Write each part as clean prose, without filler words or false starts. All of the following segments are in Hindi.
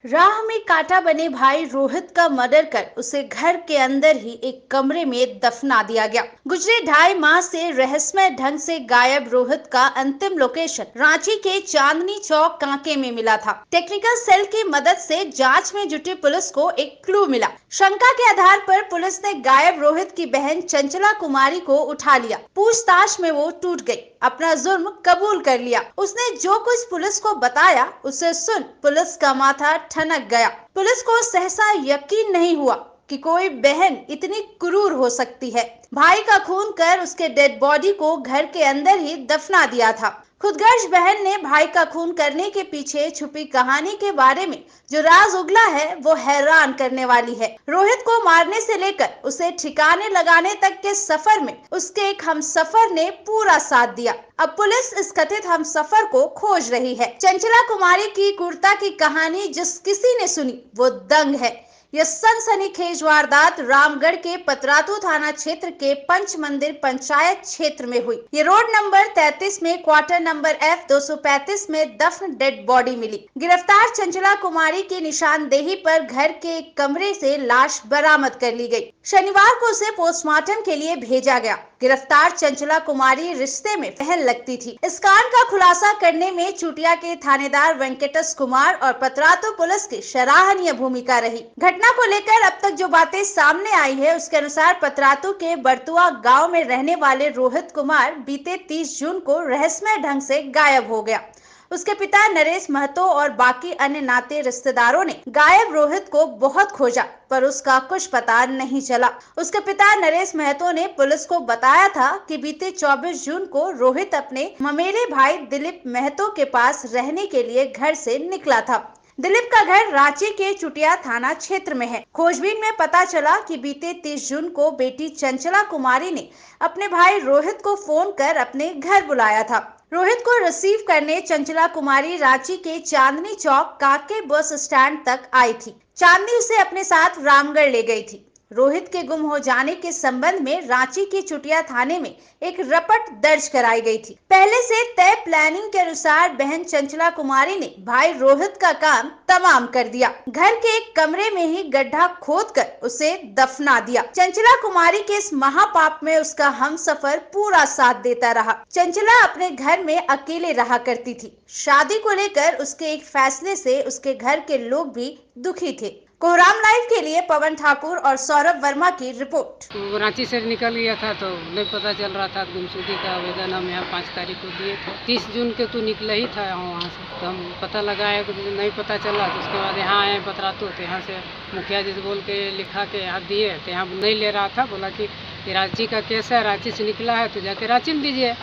राह में कांटा बने भाई रोहित का मर्डर कर उसे घर के अंदर ही एक कमरे में दफना दिया गया। गुजरे 2.5 माह से रहस्यमय ढंग से गायब रोहित का अंतिम लोकेशन रांची के चांदनी चौक कांके में मिला था। टेक्निकल सेल की मदद से जांच में जुटी पुलिस को एक क्लू मिला। शंका के आधार पर पुलिस ने गायब रोहित की बहन चंचला कुमारी को उठा लिया। पूछताछ में वो टूट गई, अपना जुर्म कबूल कर लिया। उसने जो कुछ पुलिस को बताया उसे सुन पुलिस का माथा ठनक गया। पुलिस को सहसा यकीन नहीं हुआ कि कोई बहन इतनी क्रूर हो सकती है। भाई का खून कर उसके डेड बॉडी को घर के अंदर ही दफना दिया था। खुदगर्ज बहन ने भाई का खून करने के पीछे छुपी कहानी के बारे में जो राज उगला है वो हैरान करने वाली है। रोहित को मारने से लेकर उसे ठिकाने लगाने तक के सफर में उसके एक हमसफर ने पूरा साथ दिया। अब पुलिस इस कथित हमसफर को खोज रही है। चंचला कुमारी की क्रूरता की कहानी जिस किसी ने सुनी वो दंग है। यह सनसनीखेज वारदात रामगढ़ के पतरातू थाना क्षेत्र के पंच मंदिर पंचायत क्षेत्र में हुई। ये रोड नंबर 33 में क्वार्टर नंबर F 235 में दफन डेड बॉडी मिली। गिरफ्तार चंचला कुमारी की निशानदेही पर घर के एक कमरे से लाश बरामद कर ली गई। शनिवार को उसे पोस्टमार्टम के लिए भेजा गया। गिरफ्तार चंचला कुमारी रिश्ते में बहन लगती थी। इस कांड का खुलासा करने में चुटिया के थानेदार वेंकटेश कुमार और पतरातू पुलिस की सराहनीय भूमिका रही। घटना को लेकर अब तक जो बातें सामने आई है उसके अनुसार पतरातू के बरतुआ गांव में रहने वाले रोहित कुमार बीते 30 जून को रहस्यमय ढंग से गायब हो गया। उसके पिता नरेश महतो और बाकी अन्य नाते रिश्तेदारों ने गायब रोहित को बहुत खोजा पर उसका कुछ पता नहीं चला। उसके पिता नरेश महतो ने पुलिस को बताया था कि बीते 24 जून को रोहित अपने ममेरे भाई दिलीप महतो के पास रहने के लिए घर से निकला था। दिलीप का घर रांची के चुटिया थाना क्षेत्र में है। खोजबीन में पता चला कि बीते 30 जून को बेटी चंचला कुमारी ने अपने भाई रोहित को फोन कर अपने घर बुलाया था। रोहित को रिसीव करने चंचला कुमारी रांची के चांदनी चौक काके बस स्टैंड तक आई थी। चांदनी उसे अपने साथ रामगढ़ ले गई थी। रोहित के गुम हो जाने के संबंध में रांची के चुटिया थाने में एक रपट दर्ज कराई गई थी। पहले से तय प्लानिंग के अनुसार बहन चंचला कुमारी ने भाई रोहित का काम तमाम कर दिया। घर के एक कमरे में ही गड्ढा खोदकर उसे दफना दिया। चंचला कुमारी के इस महापाप में उसका हमसफर पूरा साथ देता रहा। चंचला अपने घर में अकेले रहा करती थी। शादी को लेकर उसके एक फैसले से उसके घर के लोग भी दुखी थे। कोहराम लाइव के लिए पवन ठाकुर और सौरभ वर्मा की रिपोर्ट। रांची से निकल गया था तो नहीं पता चल रहा था। गुमशुदगी का आवेदन हम यहाँ 5 तारीख को दिए थे। 30 जून के तो निकला ही था वहाँ से, तो हम पता लगाए तो नहीं पता चला। तो उसके बाद यहाँ आए पतरातू, तो यहाँ से मुखिया जी से बोल के लिखा के यहाँ दिए। तो यहाँ नहीं ले रहा था, बोला कि रांची का केस है, रांची से निकला है तो जाके रांची में दीजिए।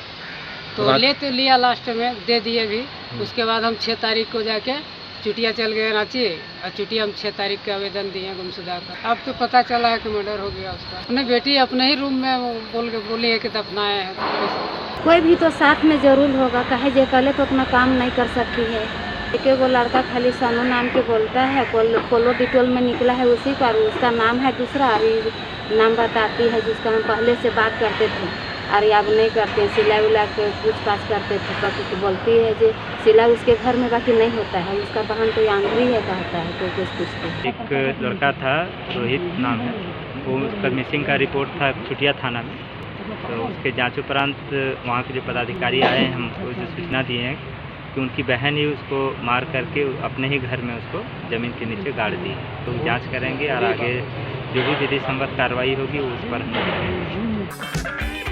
तो ले तो लिया, लास्ट में दे दिए भी। उसके बाद हम 6 तारीख को जाके चुटिया चल गए रांची, और चुटिया हम 6 तारीख के आवेदन दिए गुमशुदा का। अब तो पता चला है कि मर्डर हो गया उसका। अपने बेटी अपने ही रूम में बोली है कि दफनाए है। कोई भी तो साथ में जरूर होगा, कहे जे अकेले तो अपना काम नहीं कर सकती है। एक वो लड़का खाली सानू नाम के बोलता है, पोलो डिटोल में निकला है उसी पर, उसका नाम है दूसरा, अभी नाम बताती है जिसका हम पहले से बात करते थे। अरे अब नहीं करते, सिलाई उला के पूछताछ करते थे। बाकी तो बोलती है जो सिलाई उसके घर में बाकी नहीं होता है, उसका बहन तो आंधरी है कहता है, तो कुछ पूछते हैं। एक लड़का था, रोहित नाम है, वो उसका मिसिंग का रिपोर्ट था चुटिया थाना में। तो उसके जांच उपरांत वहाँ के जो पदाधिकारी आए हैं, हमको जो सूचना दिए हैं कि उनकी बहन ही उसको मार करके अपने ही घर में उसको ज़मीन के नीचे गाड़ दी। तो जांच करेंगे और आगे जो भी विधि सम्मत कार्रवाई होगी वो उस पर हम करेंगे।